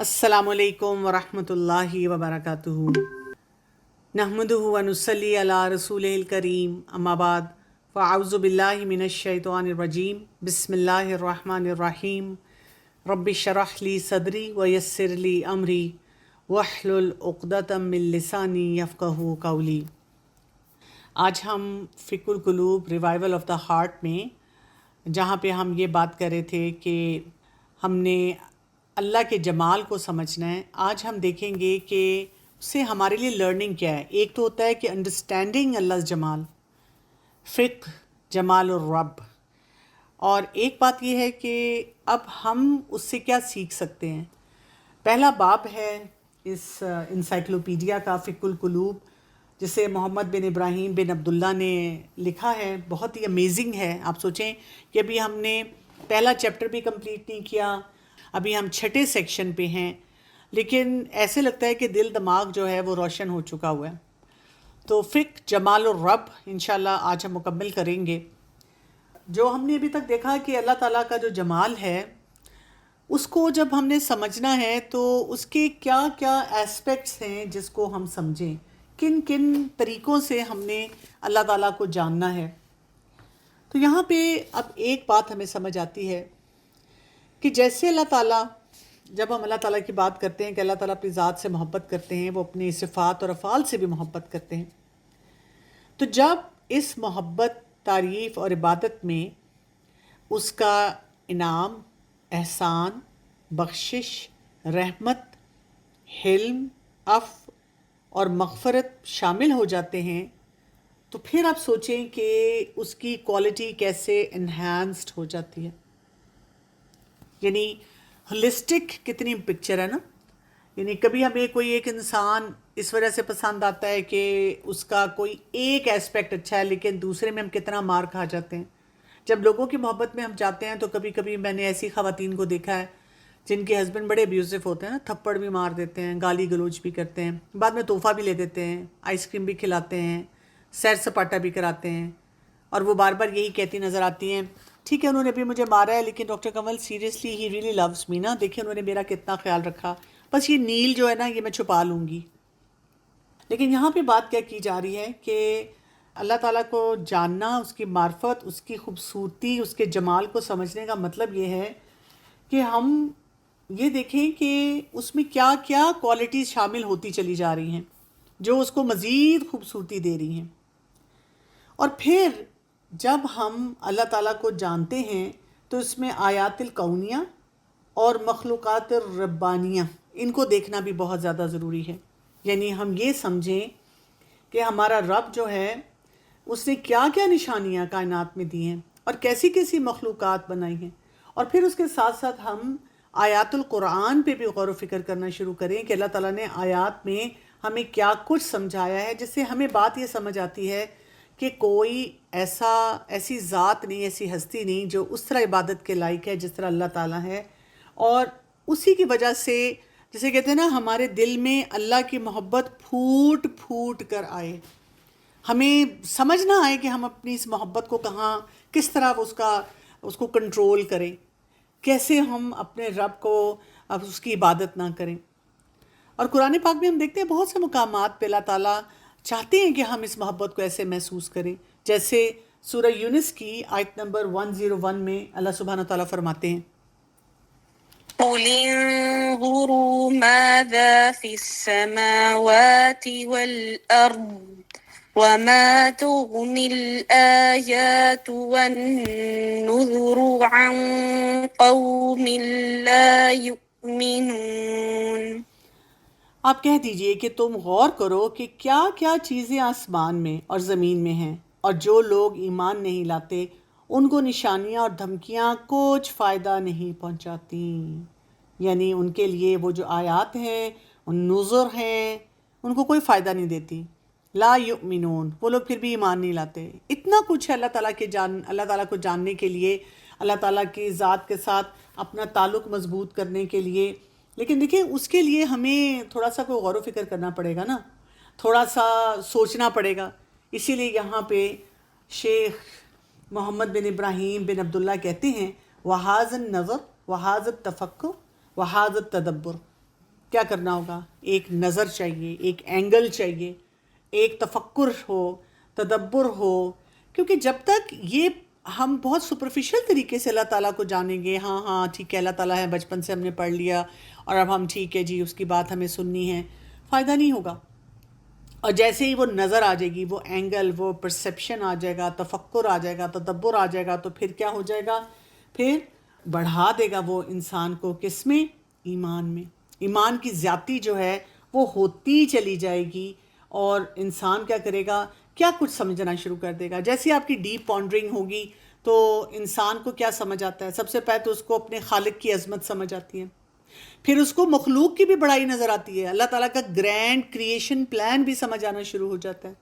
السلام علیکم ورحمۃ اللہ وبرکاتہ۔ نحمدہ و نصلی علی رسولہ الکریم، اما بعد فاعوذ باللہ من الشیطان الرجیم، بسم اللہ الرحمن الرحیم۔ رب اشرح لی صدری ویسر لی امری واحلل عقدۃ من لسانی یفقہوا قولی۔ آج ہم فقہ القلوب ریوائول آف دا ہارٹ میں جہاں پہ ہم یہ بات کر رہے تھے کہ ہم نے اللہ کے جمال کو سمجھنا ہے، آج ہم دیکھیں گے کہ اس سے ہمارے لیے لرننگ کیا ہے۔ ایک تو ہوتا ہے کہ انڈرسٹینڈنگ اللہ جمال، فقہ جمال الرب، اور ایک بات یہ ہے کہ اب ہم اس سے کیا سیکھ سکتے ہیں۔ پہلا باب ہے اس انسائکلوپیڈیا کا، فقہ القلوب، جسے محمد بن ابراہیم بن عبداللہ نے لکھا ہے۔ بہت ہی امیزنگ ہے۔ آپ سوچیں کہ ابھی ہم نے پہلا چیپٹر بھی کمپلیٹ نہیں کیا، ابھی ہم چھٹے سیکشن پہ ہیں، لیکن ایسے لگتا ہے کہ دل دماغ جو ہے وہ روشن ہو چکا ہوا ہے۔ تو فقہ جمال الرب انشاءاللہ آج ہم مکمل کریں گے۔ جو ہم نے ابھی تک دیکھا کہ اللہ تعالیٰ کا جو جمال ہے اس کو جب ہم نے سمجھنا ہے تو اس کے کیا کیا ایسپیکٹس ہیں جس کو ہم سمجھیں، کن کن طریقوں سے ہم نے اللہ تعالیٰ کو جاننا ہے۔ تو یہاں پہ اب ایک بات ہمیں سمجھ آتی ہے کہ جیسے اللہ تعالیٰ، جب ہم اللہ تعالیٰ کی بات کرتے ہیں کہ اللہ تعالیٰ اپنی ذات سے محبت کرتے ہیں، وہ اپنی صفات اور افعال سے بھی محبت کرتے ہیں، تو جب اس محبت، تعریف اور عبادت میں اس کا انعام، احسان، بخشش، رحمت، حلم، عفو اور مغفرت شامل ہو جاتے ہیں، تو پھر آپ سوچیں کہ اس کی کوالٹی کیسے انہینسڈ ہو جاتی ہے۔ یعنی ہولسٹک کتنی پکچر ہے نا۔ یعنی کبھی ہمیں کوئی ایک انسان اس وجہ سے پسند آتا ہے کہ اس کا کوئی ایک ایسپیکٹ اچھا ہے، لیکن دوسرے میں ہم کتنا مار کھا جاتے ہیں۔ جب لوگوں کی محبت میں ہم جاتے ہیں تو کبھی کبھی میں نے ایسی خواتین کو دیکھا ہے جن کے ہسبینڈ بڑے ابیوزو ہوتے ہیں نا، تھپڑ بھی مار دیتے ہیں، گالی گلوچ بھی کرتے ہیں، بعد میں تحفہ بھی لے دیتے ہیں، آئس کریم بھی کھلاتے ہیں، سیر سپاٹا بھی کراتے ہیں، اور وہ بار بار یہی کہتی نظر آتی ہیں، ٹھیک ہے انہوں نے بھی مجھے مارا ہے لیکن doctor Kanwal seriously he really loves me نا، دیکھیں انہوں نے میرا کتنا خیال رکھا، بس یہ نیل جو ہے نا یہ میں چھپا لوں گی۔ لیکن یہاں پہ بات کیا کی جا رہی ہے کہ اللہ تعالیٰ کو جاننا، اس کی معرفت، اس کی خوبصورتی، اس کے جمال کو سمجھنے کا مطلب یہ ہے کہ ہم یہ دیکھیں کہ اس میں کیا کیا کوالٹیز شامل ہوتی چلی جا رہی ہیں جو اس کو مزید خوبصورتی دے رہی ہیں۔ اور پھر جب ہم اللہ تعالیٰ کو جانتے ہیں تو اس میں آیات الکونیہ اور مخلوقات الربانیہ، ان کو دیکھنا بھی بہت زیادہ ضروری ہے۔ یعنی ہم یہ سمجھیں کہ ہمارا رب جو ہے اس نے کیا کیا نشانیاں کائنات میں دی ہیں اور کیسی کیسی مخلوقات بنائی ہیں، اور پھر اس کے ساتھ ساتھ ہم آیات القرآن پہ بھی غور و فکر کرنا شروع کریں کہ اللہ تعالیٰ نے آیات میں ہمیں کیا کچھ سمجھایا ہے، جس سے ہمیں بات یہ سمجھ آتی ہے کہ کوئی ایسی ذات نہیں، ایسی ہستی نہیں جو اس طرح عبادت کے لائق ہے جس طرح اللہ تعالیٰ ہے، اور اسی کی وجہ سے جسے کہتے ہیں نا ہمارے دل میں اللہ کی محبت پھوٹ پھوٹ کر آئے، ہمیں سمجھ نہ آئے کہ ہم اپنی اس محبت کو کہاں، کس طرح اس کو کنٹرول کریں، کیسے ہم اپنے رب کو اب اس کی عبادت نہ کریں۔ اور قرآن پاک میں ہم دیکھتے ہیں بہت سے مقامات پہ اللہ تعالیٰ چاہتے ہیں کہ ہم اس محبت کو ایسے محسوس کریں، جیسے سورہ یونس کی آیت نمبر 101 میں اللہ سبحانہ تعالیٰ فرماتے ہیں، قُلِ انظُرُوا مَاذَا فِي السَّمَاوَاتِ وَالْأَرْضِ وَمَا تُغْنِي الْآيَاتُ وَالنُّذُرُ عَنْ قَوْمٍ لَا يُؤْمِنُونَ۔ آپ کہہ دیجئے کہ تم غور کرو کہ کیا کیا چیزیں آسمان میں اور زمین میں ہیں، اور جو لوگ ایمان نہیں لاتے ان کو نشانیاں اور دھمکیاں کچھ فائدہ نہیں پہنچاتی۔ یعنی ان کے لیے وہ جو آیات ہیں، ان نظر ہیں، ان کو کوئی فائدہ نہیں دیتی۔ لا یؤمنون، وہ لوگ پھر بھی ایمان نہیں لاتے۔ اتنا کچھ ہے اللہ تعالیٰ کو جاننے کے لیے، اللہ تعالیٰ کی ذات کے ساتھ اپنا تعلق مضبوط کرنے کے لیے، لیکن دیکھیں اس کے لیے ہمیں تھوڑا سا کوئی غور و فکر کرنا پڑے گا نا، تھوڑا سا سوچنا پڑے گا۔ اسی لیے یہاں پہ شیخ محمد بن ابراہیم بن عبداللہ کہتے ہیں، وَحَاذَ النَّظَرُ وَحَاذَ التَّفَكُّرُ وَحَاذَ التَّدَبُّرُ، کیا کرنا ہوگا؟ ایک نظر چاہیے، ایک اینگل چاہیے، ایک تفکر ہو، تدبر ہو، کیونکہ جب تک یہ ہم بہت سپرفیشل طریقے سے اللہ تعالیٰ کو جانیں گے، ہاں ہاں ٹھیک ہے اللہ تعالیٰ ہے، بچپن سے ہم نے پڑھ لیا اور اب ہم ٹھیک ہے جی اس کی بات ہمیں سننی ہے، فائدہ نہیں ہوگا۔ اور جیسے ہی وہ نظر آ جائے گی، وہ اینگل، وہ پرسیپشن آ جائے گا، تفکر آ جائے گا، تدبر آ جائے گا، تو پھر کیا ہو جائے گا؟ پھر بڑھا دے گا وہ انسان کو کس میں؟ ایمان میں۔ ایمان کی زیادتی جو ہے وہ ہوتی چلی جائے گی، اور انسان کیا کرے گا؟ کیا کچھ سمجھنا شروع کر دے گا۔ جیسے آپ کی ڈیپ پونڈرنگ ہوگی تو انسان کو کیا سمجھ آتا ہے؟ سب سے پہلے تو اس کو اپنے خالق کی عظمت سمجھ آتی ہے، پھر اس کو مخلوق کی بھی بڑائی نظر آتی ہے، اللہ تعالیٰ کا گرینڈ کریشن پلان بھی سمجھ آنا شروع ہو جاتا ہے،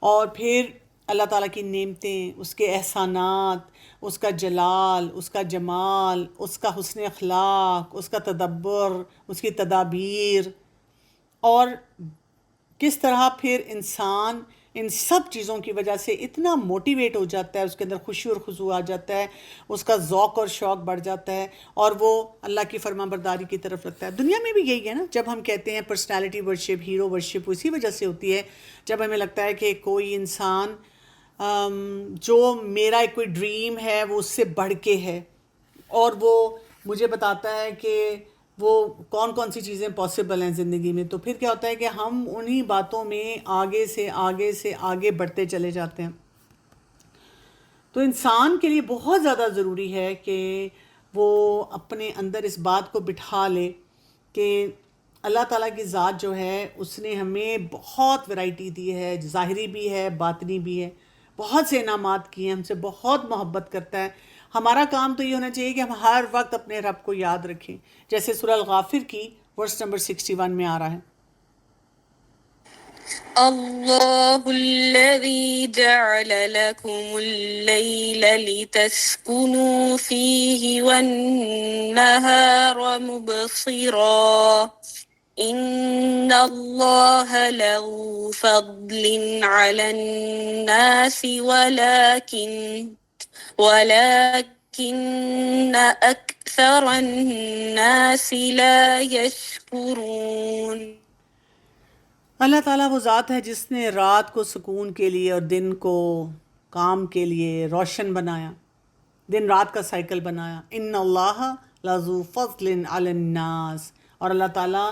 اور پھر اللہ تعالیٰ کی نعمتیں، اس کے احسانات، اس کا جلال، اس کا جمال، اس کا حسن اخلاق، اس کا تدبر، اس کی تدابیر، اور کس طرح پھر انسان ان سب چیزوں کی وجہ سے اتنا موٹیویٹ ہو جاتا ہے، اس کے اندر خشوع اور خضوع آ جاتا ہے، اس کا ذوق اور شوق بڑھ جاتا ہے، اور وہ اللہ کی فرما برداری کی طرف رکھتا ہے۔ دنیا میں بھی یہی ہے نا، جب ہم کہتے ہیں پرسنالٹی ورشپ، ہیرو ورشپ، اسی وجہ سے ہوتی ہے جب ہمیں لگتا ہے کہ کوئی انسان جو میرا ایک کوئی ڈریم ہے وہ اس سے بڑھ کے ہے، اور وہ مجھے بتاتا ہے کہ وہ کون کون سی چیزیں پاسبل ہیں زندگی میں، تو پھر کیا ہوتا ہے کہ ہم انہی باتوں میں آگے سے آگے سے آگے بڑھتے چلے جاتے ہیں۔ تو انسان کے لیے بہت زیادہ ضروری ہے کہ وہ اپنے اندر اس بات کو بٹھا لے کہ اللہ تعالیٰ کی ذات جو ہے اس نے ہمیں بہت ورائٹی دی ہے، ظاہری بھی ہے، باطنی بھی ہے، بہت سے انعامات کیے ہیں، ہم سے بہت محبت کرتا ہے۔ ہمارا کام تو یہ ہونا چاہیے کہ ہم ہر وقت اپنے رب کو یاد رکھیں، جیسے سورہ الغافر کی ورس نمبر 61 میں آ رہا ہے۔ الله الذي جعل لكم الليل لتسكنوا فيه والنهار مبصرا إن الله له فضل على الناس ولكن أكثر الناس لا يشكرون۔ اللہ تعالیٰ وہ ذات ہے جس نے رات کو سکون کے لیے اور دن کو کام کے لیے روشن بنایا، دن رات کا سائیکل بنایا۔ ان اللہ لذو فضل علی الناس، اور اللہ تعالیٰ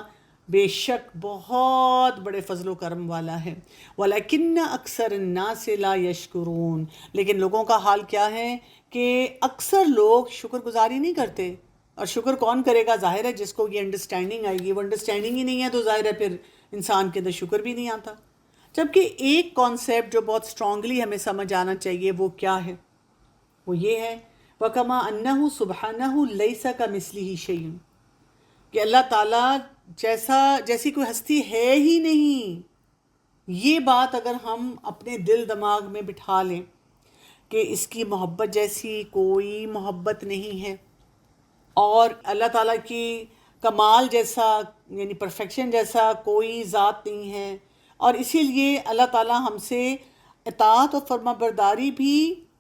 بے شک بہت بڑے فضل و کرم والا ہے۔ ولیکن اکثر الناس لا یشکرون، لیکن لوگوں کا حال کیا ہے کہ اکثر لوگ شکر گزاری نہیں کرتے، اور شکر کون کرے گا؟ ظاہر ہے جس کو یہ انڈرسٹینڈنگ آئے گی، وہ انڈرسٹینڈنگ ہی نہیں ہے تو ظاہر ہے پھر انسان کے اندر شکر بھی نہیں آتا۔ جبکہ ایک کانسیپٹ جو بہت اسٹرانگلی ہمیں سمجھ آنا چاہیے وہ کیا ہے؟ وہ یہ ہے وَكَمَا أَنَّهُ سُبْحَانَهُ لَيْسَ كَمِثْلِهِ شَيْءٌ، کہ اللہ تعالیٰ جیسی کوئی ہستی ہے ہی نہیں۔ یہ بات اگر ہم اپنے دل دماغ میں بٹھا لیں کہ اس کی محبت جیسی کوئی محبت نہیں ہے، اور اللہ تعالیٰ کی کمال جیسا یعنی پرفیکشن جیسا کوئی ذات نہیں ہے، اور اسی لیے اللہ تعالیٰ ہم سے اطاعت اور فرما برداری بھی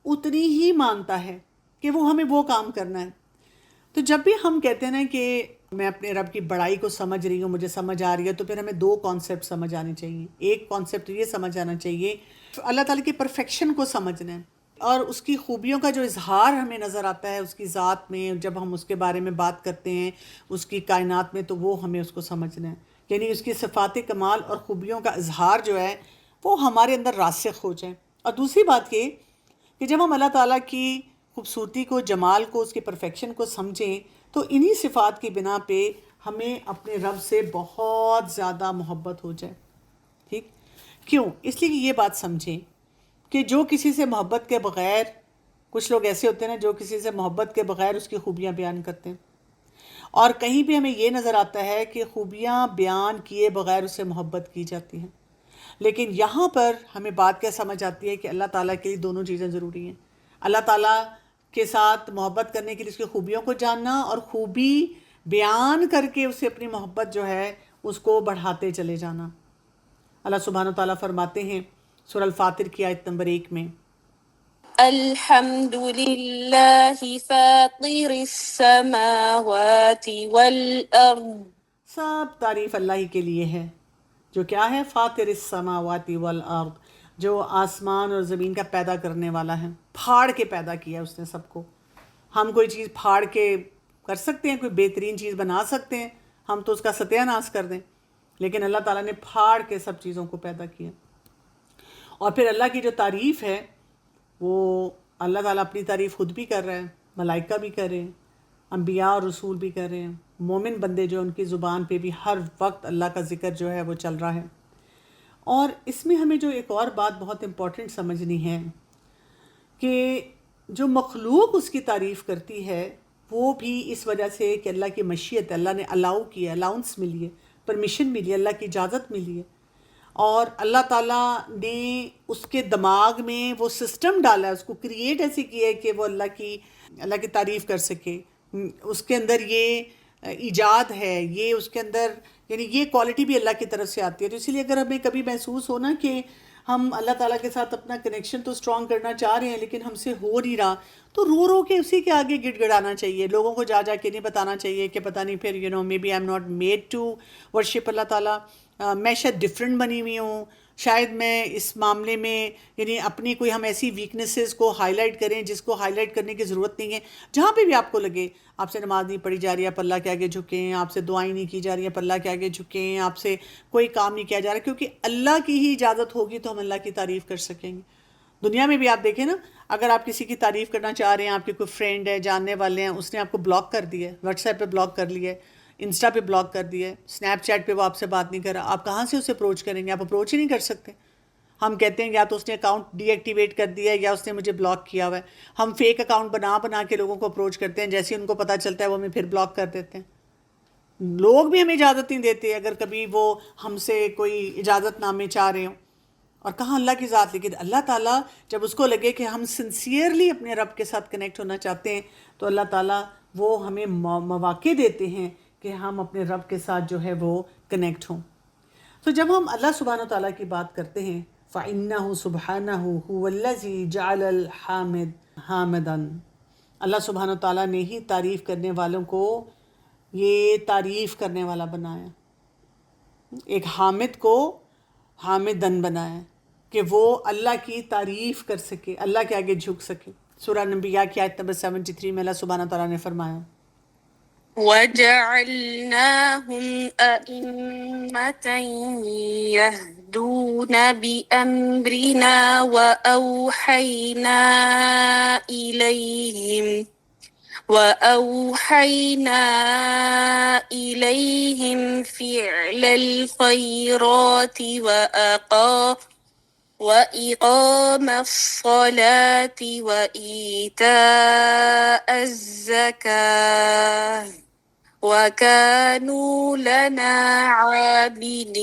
اتنی ہی مانتا ہے کہ وہ ہمیں وہ کام کرنا ہے۔ تو جب بھی ہم کہتے ہیں نا کہ میں اپنے رب کی بڑائی کو سمجھ رہی ہوں، مجھے سمجھ آ رہی ہے، تو پھر ہمیں دو کانسیپٹ سمجھ آنے چاہیے۔ ایک کانسیپٹ یہ سمجھ آنا چاہیے اللہ تعالیٰ کی پرفیکشن کو سمجھنا ہے، اور اس کی خوبیوں کا جو اظہار ہمیں نظر آتا ہے اس کی ذات میں، جب ہم اس کے بارے میں بات کرتے ہیں اس کی کائنات میں، تو وہ ہمیں اس کو سمجھنا ہے، یعنی اس کی صفات کمال اور خوبیوں کا اظہار جو ہے وہ ہمارے اندر راسخ ہو جائے۔ اور دوسری بات یہ کہ جب ہم اللہ تعالیٰ کی خوبصورتی کو، جمال کو، اس کی پرفیکشن کو سمجھیں تو انہی صفات کی بنا پہ ہمیں اپنے رب سے بہت زیادہ محبت ہو جائے۔ ٹھیک؟ کیوں؟ اس لیے کہ یہ بات سمجھیں کہ جو کسی سے محبت کے بغیر، کچھ لوگ ایسے ہوتے ہیں نا جو کسی سے محبت کے بغیر اس کی خوبیاں بیان کرتے ہیں، اور کہیں بھی ہمیں یہ نظر آتا ہے کہ خوبیاں بیان کیے بغیر اس سے محبت کی جاتی ہیں۔ لیکن یہاں پر ہمیں بات کیا سمجھ آتی ہے کہ اللہ تعالیٰ کے لیے دونوں چیزیں ضروری ہیں۔ اللہ تعالیٰ کے ساتھ محبت کرنے کے لیے اس کی خوبیوں کو جاننا، اور خوبی بیان کر کے اسے اپنی محبت جو ہے اس کو بڑھاتے چلے جانا۔ اللہ سبحانہ و تعالیٰ فرماتے ہیں سورہ الفاتر کی آیت نمبر 1 میں، الحمد للہ فاطر السماوات والارض سب تعریف اللہ ہی کے لیے ہے، جو کیا ہے، فاطر السماوات والارض، جو آسمان اور زمین کا پیدا کرنے والا ہے، پھاڑ کے پیدا کیا اس نے سب کو۔ ہم کوئی چیز پھاڑ کے کر سکتے ہیں، کوئی بہترین چیز بنا سکتے ہیں، ہم تو اس کا ستیہ ناش کر دیں، لیکن اللہ تعالیٰ نے پھاڑ کے سب چیزوں کو پیدا کیا۔ اور پھر اللہ کی جو تعریف ہے وہ اللہ تعالیٰ اپنی تعریف خود بھی کر رہے ہیں، ملائکہ بھی کر رہے ہیں، انبیاء اور رسول بھی کر رہے ہیں، مومن بندے جو ان کی زبان پہ بھی ہر وقت اللہ کا ذکر جو ہے وہ چل رہا ہے۔ اور اس میں ہمیں جو ایک اور بات بہت امپورٹنٹ سمجھنی ہے کہ جو مخلوق اس کی تعریف کرتی ہے وہ بھی اس وجہ سے کہ اللہ کی مشیت ہے، اللہ نے الاؤ کیا، الاؤنس ملی ہے، پرمیشن ملی ہے، اللہ کی اجازت ملی ہے، اور اللہ تعالیٰ نے اس کے دماغ میں وہ سسٹم ڈالا ہے، اس کو کریٹ ایسے کیا ہے کہ وہ اللہ کی تعریف کر سکے۔ اس کے اندر یہ ایجاد ہے، یہ اس کے اندر یعنی یہ کوالٹی بھی اللہ کی طرف سے آتی ہے۔ تو اسی لیے اگر ہمیں کبھی محسوس ہو نا کہ ہم اللہ تعالیٰ کے ساتھ اپنا کنیکشن تو اسٹرانگ کرنا چاہ رہے ہیں لیکن ہم سے ہو نہیں رہا، تو رو رو کے اسی کے آگے گڑ گڑانا چاہیے، لوگوں کو جا جا کے نہیں بتانا چاہیے کہ پتہ نہیں پھر maybe I am not made to worship اللہ تعالیٰ، میں شاید ڈفرینٹ بنی ہوئی ہوں، شاید میں اس معاملے میں یعنی اپنی کوئی ہم ایسی ویکنیسز کو ہائی لائٹ کریں جس کو ہائی لائٹ کرنے کی ضرورت نہیں ہے۔ جہاں پہ بھی آپ کو لگے آپ سے نماز نہیں پڑھی جا رہی ہے، آپ اللہ کے آگے جھکیں، آپ سے دعائیں نہیں کی جا رہی ہیں، اللہ کے آگے جھکیں، آپ سے کوئی کام نہیں کیا جا رہا، کیونکہ اللہ کی ہی اجازت ہوگی تو ہم اللہ کی تعریف کر سکیں گے۔ دنیا میں بھی آپ دیکھیں نا، اگر آپ کسی کی تعریف کرنا چاہ رہے ہیں، آپ کے کوئی فرینڈ ہے، جاننے والے ہیں، اس نے آپ کو بلاک کر دیا ہے، واٹس ایپ پہ بلاک کر لیا ہے، انسٹا پہ بلاک کر دیا ہے، اسنیپ چیٹ پہ وہ آپ سے بات نہیں کر رہا، آپ کہاں سے اسے اپروچ کریں گے؟ آپ اپروچ ہی نہیں کر سکتے۔ ہم کہتے ہیں یا تو اس نے اکاؤنٹ ڈی ایکٹیویٹ کر دیا ہے یا اس نے مجھے بلاک کیا ہوا ہے۔ ہم فیک اکاؤنٹ بنا کے لوگوں کو اپروچ کرتے ہیں، جیسے ان کو پتہ چلتا ہے وہ ہمیں پھر بلاک کر دیتے ہیں۔ لوگ بھی ہمیں اجازت نہیں دیتے اگر کبھی وہ ہم سے کوئی اجازت نامے چاہ رہے ہوں، اور کہاں اللہ کی ذات۔ لیکن اللہ تعالیٰ جب اس کو لگے کہ ہم سنسیئرلی اپنے رب کے ساتھ کنیکٹ ہونا چاہتے ہیں تو اللہ تعالیٰ وہ ہمیں مواقع دیتے ہیں کہ ہم اپنے رب کے ساتھ جو ہے وہ کنیکٹ ہوں۔ تو جب ہم اللہ سبحانہ و تعالیٰ کی بات کرتے ہیں فَإِنَّهُ سُبْحَانَهُ هُوَ الَّذِي جَعَلَ الْحَامِدَ حَامِدًا، اللہ سبحانہ و تعالیٰ نے ہی تعریف کرنے والوں کو یہ تعریف کرنے والا بنایا، ایک حامد کو حامدن بنایا کہ وہ اللہ کی تعریف کر سکے، اللہ کے آگے جھک سکے۔ سورہ انبیاء کی آیت نمبر 73 میں اللہ سبحانہ تعالیٰ نے فرمایا وَجَعَلْنَاهُمْ أَئِمَّةً يَهْدُونَ بِأَمْرِنَا وَأَوْحَيْنَا إِلَيْهِمْ فِعْلَ الْخَيْرَاتِ وَإِقَامَ الصَّلَاةِ وَإِيتَاءَ الزَّكَاةِ وَكَانُوا لَنَا عَابِدِينَ۔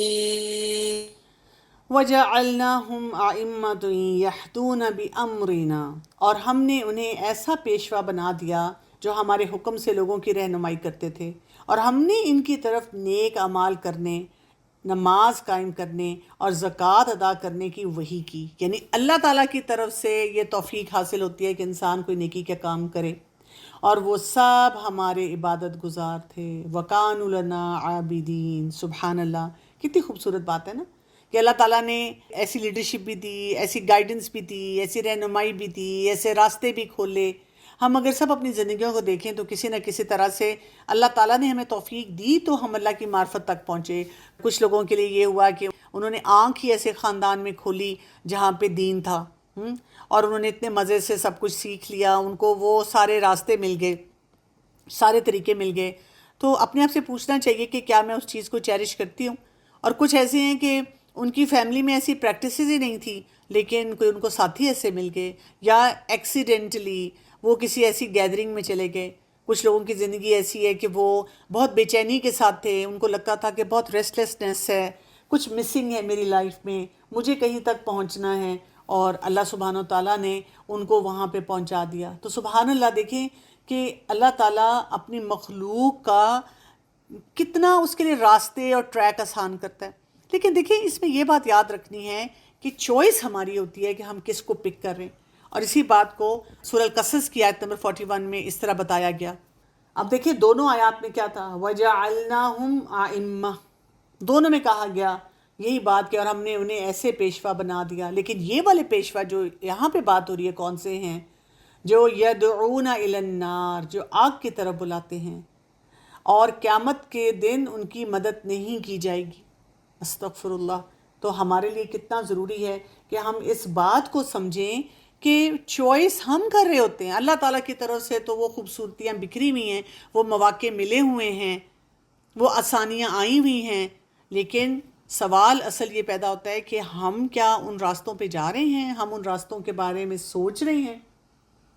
وَجَعَلْنَاهُمْ أَئِمَّةً يَهْدُونَ بِأَمْرِنَا، اور ہم نے انہیں ایسا پیشوا بنا دیا جو ہمارے حکم سے لوگوں کی رہنمائی کرتے تھے، اور ہم نے ان کی طرف نیک اعمال کرنے، نماز قائم کرنے اور زکوٰۃ ادا کرنے کی وحی کی۔ یعنی اللہ تعالیٰ کی طرف سے یہ توفیق حاصل ہوتی ہے کہ انسان کوئی نیکی کا کام کرے، اور وہ سب ہمارے عبادت گزار تھے۔ وَكَانُوا لَنَا عَابِدِينَ۔ سبحان اللہ، کتنی خوبصورت بات ہے نا کہ اللہ تعالیٰ نے ایسی لیڈرشپ بھی دی، ایسی گائیڈنس بھی دی، ایسی رہنمائی بھی دی، ایسے راستے بھی کھولے۔ ہم اگر سب اپنی زندگیوں کو دیکھیں تو کسی نہ کسی طرح سے اللہ تعالیٰ نے ہمیں توفیق دی تو ہم اللہ کی معرفت تک پہنچے۔ کچھ لوگوں کے لیے یہ ہوا کہ انہوں نے آنکھ ہی ایسے خاندان میں کھولی جہاں پہ دین تھا، اور انہوں نے اتنے مزے سے سب کچھ سیکھ لیا، ان کو وہ سارے راستے مل گئے، سارے طریقے مل گئے۔ تو اپنے آپ سے پوچھنا چاہیے کہ کیا میں اس چیز کو چیریش کرتی ہوں؟ اور کچھ ایسے ہیں کہ ان کی فیملی میں ایسی پریکٹسز ہی نہیں تھی لیکن کوئی ان کو ساتھی ایسے مل گئے، یا ایکسیڈنٹلی وہ کسی ایسی گیدرنگ میں چلے گئے۔ کچھ لوگوں کی زندگی ایسی ہے کہ وہ بہت بے چینی کے ساتھ تھے، ان کو لگتا تھا کہ بہت ریسٹلیسنس ہے، کچھ مسنگ ہے میری لائف میں، مجھے کہیں تک پہنچنا ہے، اور اللہ سبحانہ و تعالیٰ نے ان کو وہاں پہ پہنچا دیا۔ تو سبحان اللہ، دیکھیں کہ اللہ تعالیٰ اپنی مخلوق کا کتنا اس کے لیے راستے اور ٹریک آسان کرتا ہے۔ لیکن دیکھیں اس میں یہ بات یاد رکھنی ہے کہ چوائس ہماری ہوتی ہے کہ ہم کس کو پک کر رہے ہیں، اور اسی بات کو سورہ القصص کی آیت نمبر 41 میں اس طرح بتایا گیا اب دیکھیں دونوں آیات میں کیا تھا، وَجَعَلْنَاهُمْ أَئِمَّةً، دونوں میں کہا گیا یہی بات کہ اور ہم نے انہیں ایسے پیشوا بنا دیا. لیکن یہ والے پیشوا جو یہاں پہ بات ہو رہی ہے کون سے ہیں؟ جو یدعون الی النار، جو آگ کی طرف بلاتے ہیں، اور قیامت کے دن ان کی مدد نہیں کی جائے گی. استغفر اللہ. تو ہمارے لیے کتنا ضروری ہے کہ ہم اس بات کو سمجھیں کہ چوائس ہم کر رہے ہوتے ہیں. اللہ تعالیٰ کی طرف سے تو وہ خوبصورتیاں بکھری ہوئی ہیں، وہ مواقع ملے ہوئے ہیں، وہ آسانیاں آئی ہوئی ہیں، لیکن سوال اصل یہ پیدا ہوتا ہے کہ ہم کیا ان راستوں پہ جا رہے ہیں؟ ہم ان راستوں کے بارے میں سوچ رہے ہیں؟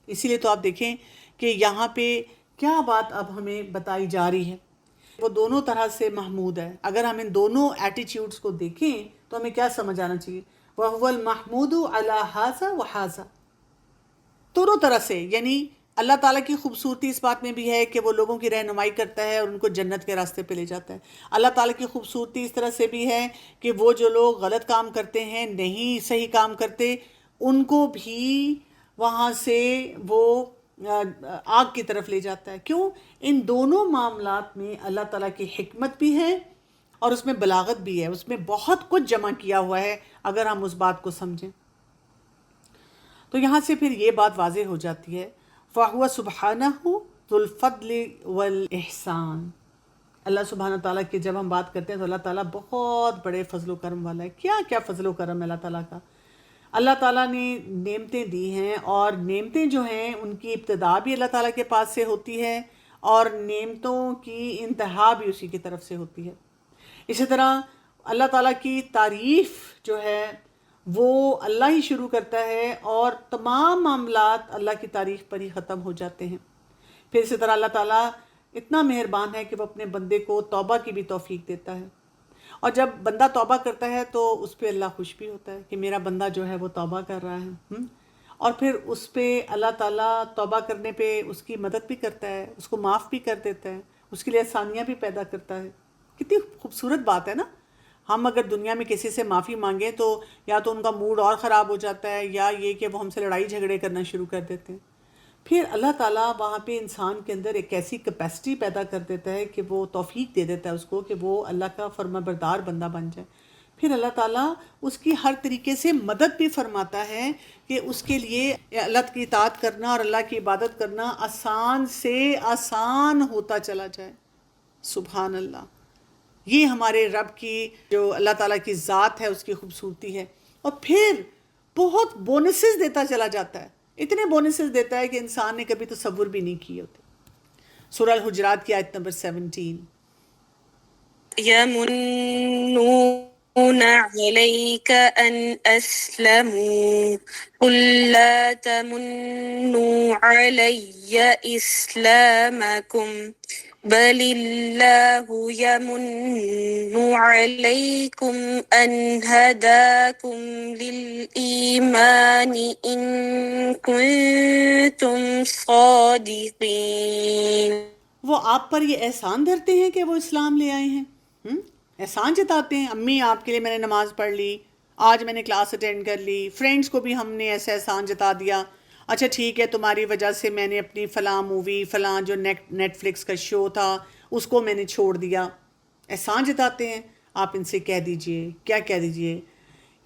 اسی لیے تو آپ دیکھیں کہ یہاں پہ کیا بات اب ہمیں بتائی جا رہی ہے. وہ دونوں طرح سے محمود ہے. اگر ہم ان دونوں ایٹیٹیوڈز کو دیکھیں تو ہمیں کیا سمجھ آنا چاہیے؟ وَهُوَ الْمَحْمُودُ عَلَى هَذَا وَهَذَا، دونوں طرح سے. یعنی اللہ تعالیٰ کی خوبصورتی اس بات میں بھی ہے کہ وہ لوگوں کی رہنمائی کرتا ہے اور ان کو جنت کے راستے پہ لے جاتا ہے. اللہ تعالیٰ کی خوبصورتی اس طرح سے بھی ہے کہ وہ جو لوگ غلط کام کرتے ہیں، نہیں صحیح کام کرتے، ان کو بھی وہاں سے وہ آگ کی طرف لے جاتا ہے. کیوں؟ ان دونوں معاملات میں اللہ تعالیٰ کی حکمت بھی ہے اور اس میں بلاغت بھی ہے، اس میں بہت کچھ جمع کیا ہوا ہے اگر ہم اس بات کو سمجھیں. تو یہاں سے پھر یہ بات واضح ہو جاتی ہے، فَهُوَ سُبْحَانَهُ ذُو الْفَضْلِ وَالْإِحْسَانِ. اللہ سبحانہ تعالیٰ کی جب ہم بات کرتے ہیں تو اللہ تعالیٰ بہت بڑے فضل و کرم والا ہے. کیا کیا فضل و کرم ہے اللہ تعالیٰ کا. اللہ تعالیٰ نے نعمتیں دی ہیں، اور نعمتیں جو ہیں ان کی ابتدا بھی اللہ تعالیٰ کے پاس سے ہوتی ہے اور نعمتوں کی انتہا بھی اسی کی طرف سے ہوتی ہے. اسی طرح اللہ تعالیٰ کی تعریف جو ہے وہ اللہ ہی شروع کرتا ہے اور تمام معاملات اللہ کی تعریف پر ہی ختم ہو جاتے ہیں. پھر اسی طرح اللہ تعالیٰ اتنا مہربان ہے کہ وہ اپنے بندے کو توبہ کی بھی توفیق دیتا ہے، اور جب بندہ توبہ کرتا ہے تو اس پہ اللہ خوش بھی ہوتا ہے کہ میرا بندہ جو ہے وہ توبہ کر رہا ہے. اور پھر اس پہ اللہ تعالیٰ توبہ کرنے پہ اس کی مدد بھی کرتا ہے، اس کو معاف بھی کر دیتا ہے، اس کے لیے آسانیاں بھی پیدا کرتا ہے. کتنی خوبصورت بات ہے نا. ہم اگر دنیا میں کسی سے معافی مانگیں تو یا تو ان کا موڈ اور خراب ہو جاتا ہے، یا یہ کہ وہ ہم سے لڑائی جھگڑے کرنا شروع کر دیتے ہیں. پھر اللہ تعالیٰ وہاں پہ انسان کے اندر ایک ایسی کیپیسٹی پیدا کر دیتا ہے کہ وہ توفیق دے دیتا ہے اس کو کہ وہ اللہ کا فرما بردار بندہ بن جائے. پھر اللہ تعالیٰ اس کی ہر طریقے سے مدد بھی فرماتا ہے کہ اس کے لیے اللہ کی اطاعت کرنا اور اللہ کی عبادت کرنا آسان سے آسان ہوتا چلا جائے. سبحان اللہ. یہ ہمارے رب کی جو اللہ تعالیٰ کی ذات ہے اس کی خوبصورتی ہے. اور پھر بہت بونسز دیتا چلا جاتا ہے، اتنے بونسز دیتا ہے کہ انسان نے کبھی تصور بھی نہیں کیے ہوتے. سورہ الحجرات کی آیت نمبر 17. يمنون عليك أن أسلموا قل لا تمنوا علي إسلامكم بل الله يمن عليكم أن هداكم للإيمان إن كنتم صادقين. وہ آپ پر یہ احسان دھرتے ہیں کہ وہ اسلام لے آئے ہیں. احسان جتاتے ہیں. امی آپ کے لیے میں نے نماز پڑھ لی، آج میں نے کلاس اٹینڈ کر لی، فرینڈز کو بھی ہم نے ایسا احسان جتا دیا. اچھا ٹھیک ہے، تمہاری وجہ سے میں نے اپنی فلاں مووی، فلاں جو نیٹ فلکس کا شو تھا اس کو میں نے چھوڑ دیا. احسان جتاتے ہیں. آپ ان سے کہہ دیجئے، کیا کہہ دیجئے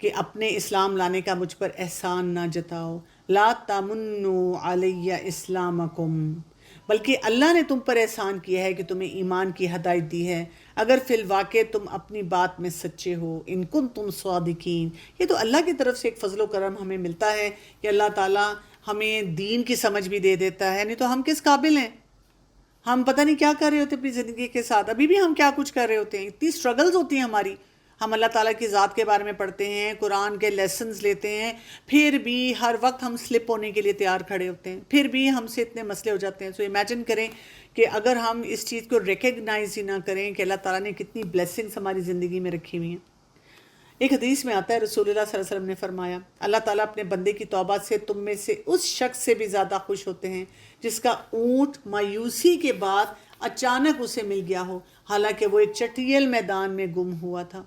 کہ اپنے اسلام لانے کا مجھ پر احسان نہ جتاؤ. لا تمنوا علی اسلامکم، بلکہ اللہ نے تم پر احسان کیا ہے کہ تمہیں ایمان کی ہدایت دی ہے اگر فی الواقع تم اپنی بات میں سچے ہو. ان کنتم صادقین. یہ تو اللہ کی طرف سے ایک فضل و کرم ہمیں ملتا ہے کہ اللہ تعالیٰ ہمیں دین کی سمجھ بھی دے دیتا ہے. نہیں تو ہم کس قابل ہیں؟ ہم پتہ نہیں کیا کر رہے ہوتے اپنی زندگی کے ساتھ. ابھی بھی ہم کیا کچھ کر رہے ہوتے ہیں. اتنی سٹرگلز ہوتی ہیں ہماری. ہم اللہ تعالیٰ کی ذات کے بارے میں پڑھتے ہیں، قرآن کے لیسنز لیتے ہیں، پھر بھی ہر وقت ہم سلپ ہونے کے لیے تیار کھڑے ہوتے ہیں، پھر بھی ہم سے اتنے مسئلے ہو جاتے ہیں. سو امیجن کریں کہ اگر ہم اس چیز کو ریکگنائز ہی نہ کریں کہ اللہ تعالیٰ نے کتنی بلیسنگز ہماری زندگی میں رکھی ہوئی ہیں. ایک حدیث میں آتا ہے رسول اللہ صلی اللہ علیہ وسلم نے فرمایا، اللہ تعالیٰ اپنے بندے کی توبہ سے تم میں سے اس شخص سے بھی زیادہ خوش ہوتے ہیں جس کا اونٹ مایوسی کے بعد اچانک اسے مل گیا ہو، حالانکہ وہ ایک چٹیل میدان میں گم ہوا تھا.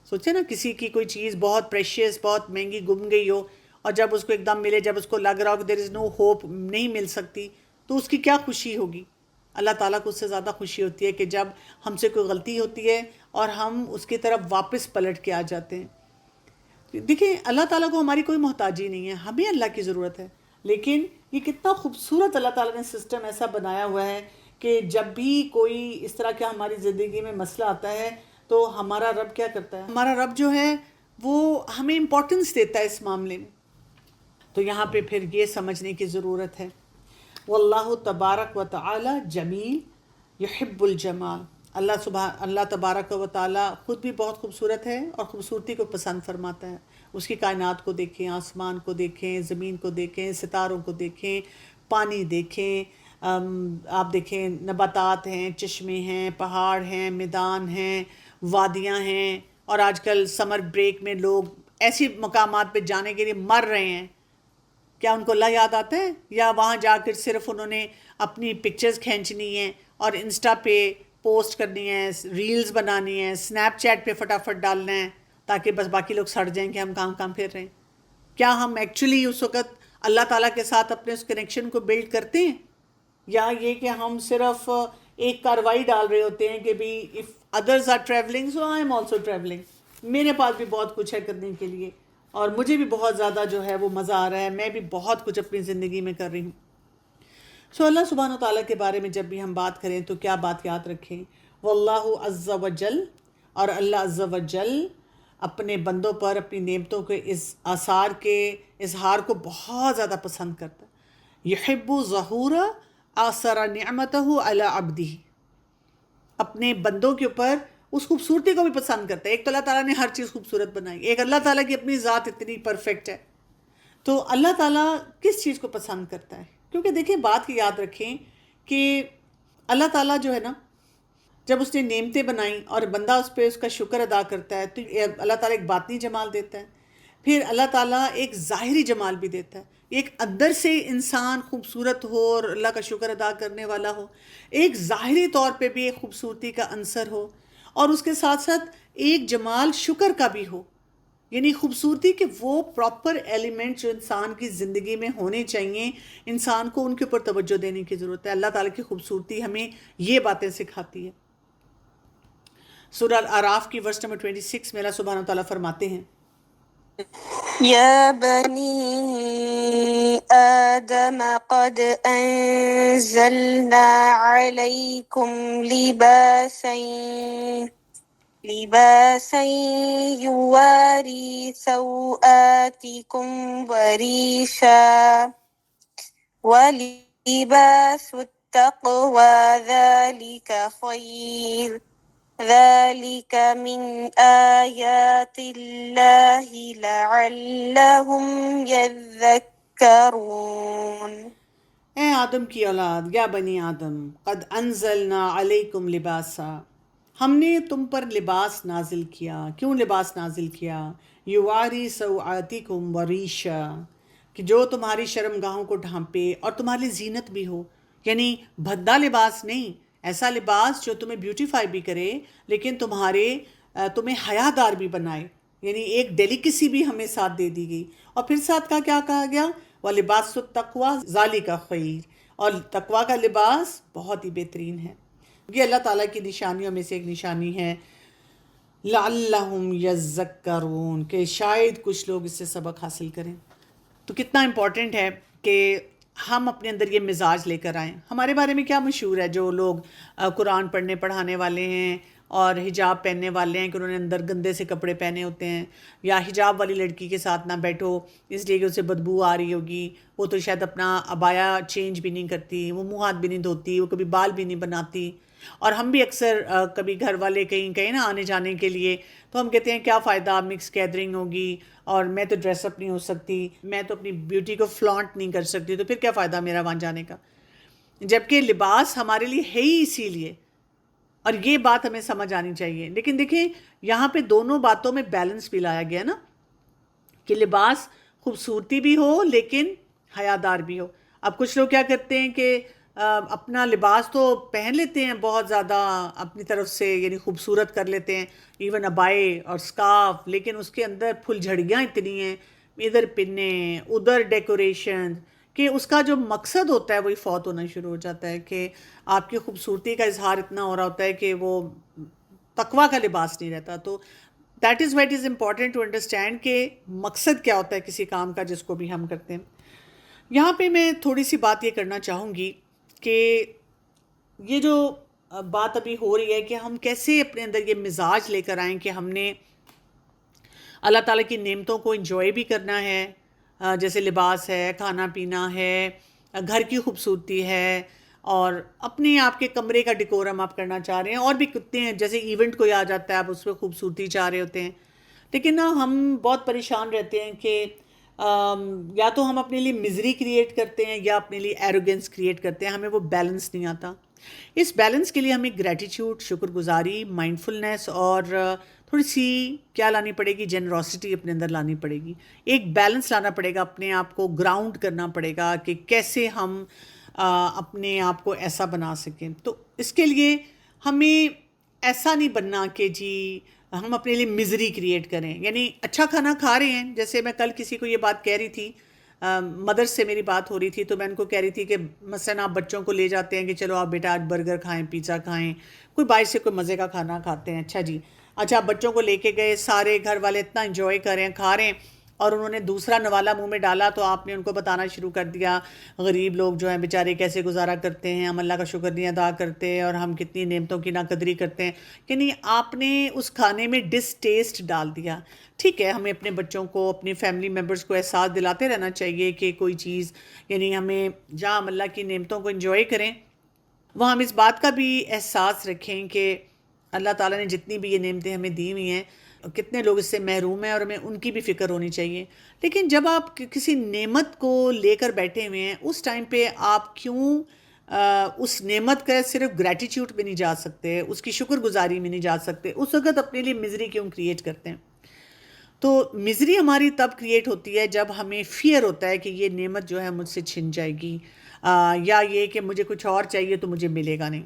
سوچے نا، کسی کی کوئی چیز بہت پریشیس، بہت مہنگی گم گئی ہو، اور جب اس کو ایک دم ملے، جب اس کو لگ رہا ہو کہ دیر از نو ہوپ، نہیں مل سکتی، تو اس کی کیا خوشی ہوگی. اللہ تعالیٰ کو اس سے زیادہ خوشی ہوتی ہے کہ جب ہم سے کوئی غلطی ہوتی ہے اور ہم اس کی طرف واپس پلٹ کے آ جاتے ہیں۔ دیکھیں اللہ تعالیٰ کو ہماری کوئی محتاجی نہیں ہے، ہمیں اللہ کی ضرورت ہے، لیکن یہ کتنا خوبصورت اللہ تعالیٰ نے سسٹم ایسا بنایا ہوا ہے کہ جب بھی کوئی اس طرح کا ہماری زندگی میں مسئلہ آتا ہے تو ہمارا رب کیا کرتا ہے؟ ہمارا رب جو ہے وہ ہمیں امپورٹنس دیتا ہے اس معاملے میں۔ تو یہاں پہ پھر یہ سمجھنے کی ضرورت ہے، واللہ تبارک و تعالی جمیل یحب الجمال، اللہ تبارک و تعالی خود بھی بہت خوبصورت ہے اور خوبصورتی کو پسند فرماتا ہے۔ اس کی کائنات کو دیکھیں، آسمان کو دیکھیں، زمین کو دیکھیں، ستاروں کو دیکھیں، پانی دیکھیں، آپ دیکھیں نباتات ہیں، چشمے ہیں، پہاڑ ہیں، میدان ہیں، وادیاں ہیں، اور آج کل سمر بریک میں لوگ ایسی مقامات پہ جانے کے لیے مر رہے ہیں۔ کیا ان کو اللہ یاد آتا ہے؟ یا وہاں جا کر صرف انہوں نے اپنی پکچرز کھینچنی ہیں اور انسٹا پہ پوسٹ کرنی ہے، ریلز بنانی ہے، سنیپ چیٹ پہ فٹافٹ ڈالنا ہے تاکہ بس باقی لوگ سڑ جائیں کہ ہم کہاں پھر رہے ہیں؟ کیا ہم ایکچولی اس وقت اللہ تعالیٰ کے ساتھ اپنے اس کنیکشن کو بلڈ کرتے ہیں، یا یہ کہ ہم صرف ایک کاروائی ڈال رہے ہوتے ہیں کہ بھی of others are traveling so I am also traveling, میرے پاس بھی بہت کچھ ہے کرنے کے لیے اور مجھے بھی بہت زیادہ جو ہے وہ مزہ آ رہا ہے، میں بھی بہت کچھ اپنی زندگی میں کر رہی ہوں۔ سو اللہ سبحانہ و تعالیٰ کے بارے میں جب بھی ہم بات کریں تو کیا بات یاد رکھیں؟ واللہ عز و جل، اور اللہ عز و جل اپنے بندوں پر اپنی نعمتوں کے اس آثار کے اظہار کو بہت زیادہ پسند کرتا ہے۔ یحب ظہور آثر نعمتہ علی عبدہ، اپنے بندوں کے اوپر اس خوبصورتی کو بھی پسند کرتا ہے۔ ایک تو اللہ تعالیٰ نے ہر چیز خوبصورت بنائی، ایک اللہ تعالیٰ کی اپنی ذات اتنی پرفیکٹ ہے، تو اللہ تعالیٰ کس چیز کو پسند کرتا ہے؟ کیونکہ دیکھیں بات کی یاد رکھیں کہ اللہ تعالیٰ جو ہے نا، جب اس نے نعمتیں بنائیں اور بندہ اس پہ اس کا شکر ادا کرتا ہے تو اللہ تعالیٰ ایک باطنی جمال دیتا ہے، پھر اللہ تعالیٰ ایک ظاہری جمال بھی دیتا ہے، ایک اندر سے انسان خوبصورت ہو اور اللہ کا شکر ادا کرنے والا ہو، ایک ظاہری طور پہ بھی ایک خوبصورتی کا عنصر ہو، اور اس کے ساتھ ساتھ ایک جمال شکر کا بھی ہو، یعنی خوبصورتی کے وہ پراپر ایلیمنٹ جو انسان کی زندگی میں ہونے چاہیے، انسان کو ان کے اوپر توجہ دینے کی ضرورت ہے۔ اللہ تعالیٰ کی خوبصورتی ہمیں یہ باتیں سکھاتی ہے۔ سورہ الاعراف کی ورس نمبر 26 میں اللہ سبحانہ وتعالیٰ فرماتے ہیں، يا بني آدم قد أنزلنا عليكم لباسا يواري سوآتكم وريشا ولباس التقوى ذلك خير ذلك من آيات الله لعلهم يذكرون۔ اے آدم کی اولاد، یا بنی آدم، قد انزلنا علیکم لباسا، ہم نے تم پر لباس نازل کیا۔ کیوں لباس نازل کیا؟ یواری سوآتکم وریشا، کہ جو تمہاری شرمگاہوں کو ڈھانپے اور تمہاری زینت بھی ہو، یعنی بھدا لباس نہیں، ایسا لباس جو تمہیں بیوٹیفائی بھی کرے لیکن تمہیں حیادار بھی بنائے، یعنی ایک ڈیلیکیسی بھی ہمیں ساتھ دے دی گئی۔ اور پھر ساتھ کا کیا کہا گیا؟ وَلِبَاسُ التَّقْوَى ذَلِكَ خَيْرٌ، اور تقویٰ کا لباس بہت ہی بہترین ہے۔ یہ اللہ تعالیٰ کی نشانیوں میں سے ایک نشانی ہے، لَعَلَّهُمْ يَذَّكَّرُونَ، کہ شاید کچھ لوگ اس سے سبق حاصل کریں۔ تو کتنا امپورٹنٹ ہے کہ ہم اپنے اندر یہ مزاج لے کر آئیں۔ ہمارے بارے میں کیا مشہور ہے؟ جو لوگ قرآن پڑھنے پڑھانے والے ہیں اور حجاب پہننے والے ہیں کہ انہوں نے اندر گندے سے کپڑے پہنے ہوتے ہیں، یا حجاب والی لڑکی کے ساتھ نہ بیٹھو اس لیے کہ اسے بدبو آ رہی ہوگی، وہ تو شاید اپنا عبایا چینج بھی نہیں کرتی، وہ منہ ہاتھ بھی نہیں دھوتی، وہ کبھی بال بھی نہیں بناتی۔ اور ہم بھی اکثر کبھی گھر والے کہیں نا آنے جانے کے لیے، تو ہم کہتے ہیں کیا فائدہ، مکس گیدرنگ ہوگی اور میں تو ڈریس اپ نہیں ہو سکتی، میں تو اپنی بیوٹی کو فلانٹ نہیں کر سکتی، تو پھر کیا فائدہ میرا وہاں جانے کا؟ جبکہ لباس ہمارے لیے ہے ہی اسی لیے، اور یہ بات ہمیں سمجھ آنی چاہیے۔ لیکن دیکھیں یہاں پہ دونوں باتوں میں بیلنس بھی لایا گیا نا، کہ لباس خوبصورتی بھی ہو لیکن حیادار بھی ہو۔ اب کچھ لوگ کیا کرتے ہیں کہ اپنا لباس تو پہن لیتے ہیں بہت زیادہ اپنی طرف سے، یعنی خوبصورت کر لیتے ہیں، ایون ابائے اور سکارف، لیکن اس کے اندر پھل جھڑیاں اتنی ہیں، ادھر پنیں ادھر ڈیکوریشن، کہ اس کا جو مقصد ہوتا ہے وہی فوت ہونا شروع ہو جاتا ہے، کہ آپ کی خوبصورتی کا اظہار اتنا ہو رہا ہوتا ہے کہ وہ تقویٰ کا لباس نہیں رہتا. تو that is why it is important to understand کہ مقصد کیا ہوتا ہے کسی کام کا جس کو بھی ہم کرتے ہیں. یہاں پہ میں تھوڑی سی بات یہ کرنا چاہوں گی کہ یہ جو بات ابھی ہو رہی ہے کہ ہم کیسے اپنے اندر یہ مزاج لے کر آئیں کہ ہم نے اللہ تعالیٰ کی نعمتوں کو انجوائے بھی کرنا ہے، جیسے لباس ہے، کھانا پینا ہے، گھر کی خوبصورتی ہے، اور اپنے آپ کے کمرے کا ڈیکورم آپ کرنا چاہ رہے ہیں، اور بھی کتنے ہیں، جیسے ایونٹ کوئی آ جاتا ہے آپ اس پہ خوبصورتی چاہ رہے ہوتے ہیں. لیکن نا ہم بہت پریشان رہتے ہیں کہ یا تو ہم اپنے لیے مزری کریٹ کرتے ہیں یا اپنے لیے ایروگنس کریٹ کرتے ہیں، ہمیں وہ بیلنس نہیں آتا. اس بیلنس کے لیے ہمیں گریٹیٹیوڈ، شکر گزاری، مائنڈفلنس اور تھوڑی سی کیا لانی پڑے گی، جنروسٹی اپنے اندر لانی پڑے گی. ایک بیلنس لانا پڑے گا، اپنے آپ کو گراؤنڈ کرنا پڑے گا کہ کیسے ہم اپنے آپ کو ایسا بنا سکیں. تو اس کے لیے ہمیں ایسا نہیں بننا کہ جی ہم اپنے لیے مزری کریٹ کریں. یعنی اچھا کھانا کھا رہے ہیں، جیسے میں کل کسی کو یہ بات کہہ رہی تھی، مدر سے میری بات ہو رہی تھی، تو میں ان کو کہہ رہی تھی کہ مثلاً آپ بچوں کو لے جاتے ہیں کہ چلو آپ بیٹا آج برگر کھائیں، پیزا کھائیں، کوئی باہر سے کوئی مزے کا کھانا کھاتے ہیں. اچھا جی، اچھا آپ بچوں کو لے کے گئے، سارے گھر والے اتنا انجوائے کر رہے ہیں، کھا رہے ہیں، اور انہوں نے دوسرا نوالا منہ میں ڈالا تو آپ نے ان کو بتانا شروع کر دیا غریب لوگ جو ہیں بیچارے کیسے گزارا کرتے ہیں، ہم اللہ کا شکر نہیں ادا کرتے اور ہم کتنی نعمتوں کی ناقدری کرتے ہیں. یعنی آپ نے اس کھانے میں ڈس ٹیسٹ ڈال دیا. ٹھیک ہے، ہمیں اپنے بچوں کو، اپنی فیملی ممبرس کو احساس دلاتے رہنا چاہیے کہ کوئی چیز، یعنی ہمیں جہاں ہم اللہ کی نعمتوں کو انجوائے کریں وہاں ہم اس بات کا بھی احساس رکھیں کہ اللہ تعالیٰ نے جتنی بھی یہ نعمتیں ہمیں دی ہوئی ہیں، کتنے لوگ اس سے محروم ہیں، اور ہمیں ان کی بھی فکر ہونی چاہیے. لیکن جب آپ کسی نعمت کو لے کر بیٹھے ہوئے ہیں، اس ٹائم پہ آپ کیوں اس نعمت کا صرف گریٹیٹیوڈ میں نہیں جا سکتے، اس کی شکر گزاری میں نہیں جا سکتے، اس وقت اپنے لیے مزری کیوں کریٹ کرتے ہیں؟ تو مزری ہماری تب کریٹ ہوتی ہے جب ہمیں فیئر ہوتا ہے کہ یہ نعمت جو ہے مجھ سے چھن جائے گی، یا یہ کہ مجھے کچھ اور چاہیے تو مجھے ملے گا نہیں.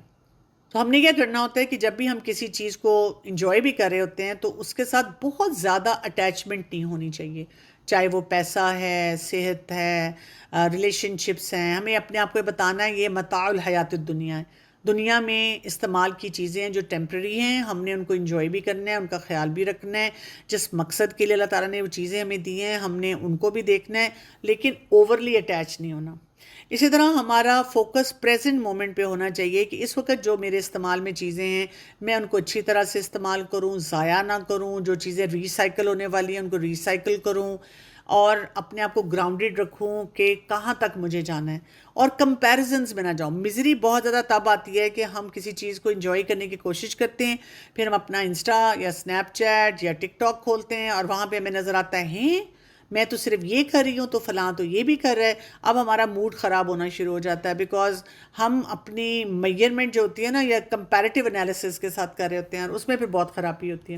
تو ہم نے کیا کرنا ہوتا ہے کہ جب بھی ہم کسی چیز کو انجوائے بھی کر رہے ہوتے ہیں تو اس کے ساتھ بہت زیادہ اٹیچمنٹ نہیں ہونی چاہیے، چاہے وہ پیسہ ہے، صحت ہے، ریلیشن شپس ہیں. ہمیں اپنے آپ کو بتانا ہے یہ متاع الحیات الدنیا ہے، دنیا میں استعمال کی چیزیں ہیں جو ٹیمپرری ہیں، ہم نے ان کو انجوائے بھی کرنا ہے، ان کا خیال بھی رکھنا ہے. جس مقصد کے لیے اللہ تعالیٰ نے وہ چیزیں ہمیں دی ہیں ہم نے ان کو بھی دیکھنا ہے، لیکن اوورلی اٹیچ نہیں ہونا. اسی طرح ہمارا فوکس پریزنٹ مومنٹ پہ ہونا چاہیے کہ اس وقت جو میرے استعمال میں چیزیں ہیں میں ان کو اچھی طرح سے استعمال کروں، ضائع نہ کروں، جو چیزیں ریسائیکل ہونے والی ہیں ان کو ریسائیکل کروں، اور اپنے آپ کو گراؤنڈڈ رکھوں کہ کہاں تک مجھے جانا ہے، اور کمپیریزنز میں نہ جاؤں. مزری بہت زیادہ تب آتی ہے کہ ہم کسی چیز کو انجوائے کرنے کی کوشش کرتے ہیں، پھر ہم اپنا انسٹا یا اسنیپ چیٹ یا ٹک ٹاک کھولتے ہیں اور وہاں پہ ہمیں نظر آتا ہے ہیں میں تو صرف یہ کر رہی ہوں تو فلاں تو یہ بھی کر رہا ہے. اب ہمارا موڈ خراب ہونا شروع ہو جاتا ہے، بیکاز ہم اپنی میئرمنٹ جو ہوتی ہے نا یا کمپیریٹیو انالیسس کے ساتھ کر رہے ہوتے ہیں، اور اس میں پھر بہت خرابی ہوتی ہے.